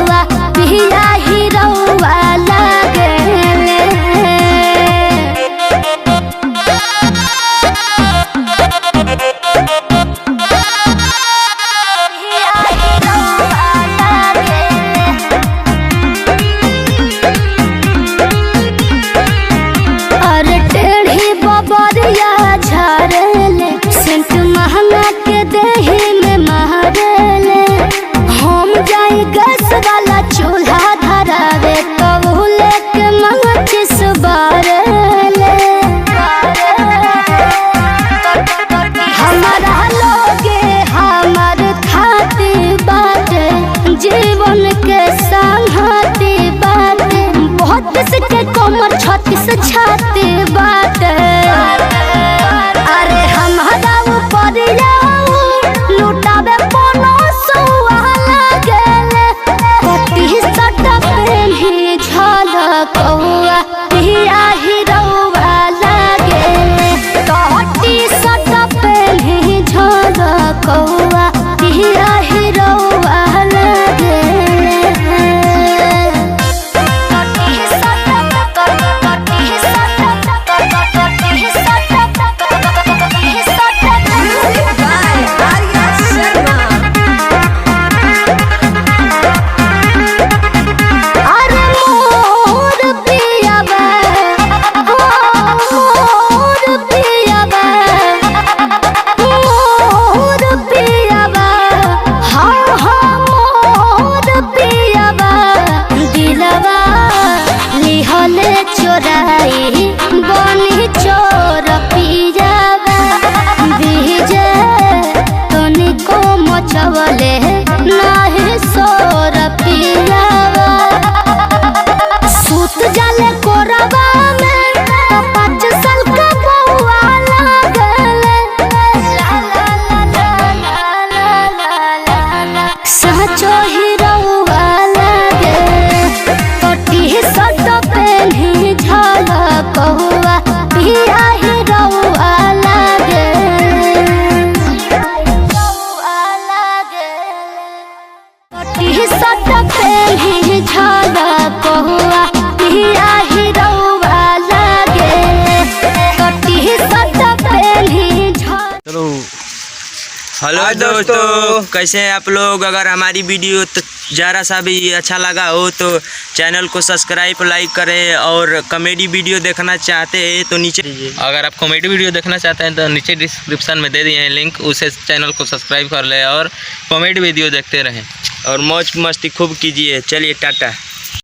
कहुआ पिया हीरोवा लागेले। अरे टेढ़ी बबरिया झाड़ेले सेंट महंगा के देही में मारेले। हम जाई गैस वाला चूल्हा धरावे कबूले के माचिस बारेले। हमारा लोगे हमार खाती बाटे जीवन के संगती बाटे। 32 के कमर 36 छाती बाटे। अरे हमारा ऊपर लुटावे पनो सुआ लागेले। कटी सट पेन्ही झलकौआ पिया हीरोवा लागेले। कटी सट पेन्ही झलकौआ पिया हीरोवा लागेले। अरे मोर पियावा मोर पियावा मोर पियावा हाँ हाँ मोर पियावा दिलवा लिहले चोराई बनी चोर पियावा। बीजे तनिको मचवले नाही सोर पियावा। सूत जाले कोरबा में 5 साल का बउआ लागले। सचो हीरोवा लागे। कटी सट पेन्ही झलकौआ पिया हीरोवा लागे। कटी सट पेन्ही झलकौआ पिया हीरोवा लागे। कटी सट पेन्ही चलो हेलो दोस्तों, कैसे हैं आप लोग। अगर हमारी वीडियो तो ज़रा सा भी अच्छा लगा हो तो चैनल को सब्सक्राइब लाइक करें, और कॉमेडी वीडियो देखना चाहते हैं तो नीचे अगर आप कॉमेडी वीडियो देखना चाहते हैं तो नीचे डिस्क्रिप्शन में दे दिए हैं लिंक, उसे चैनल को सब्सक्राइब कर लें और कॉमेडी वीडियो देखते रहें और मौज मस्ती खूब कीजिए। चलिए टाटा।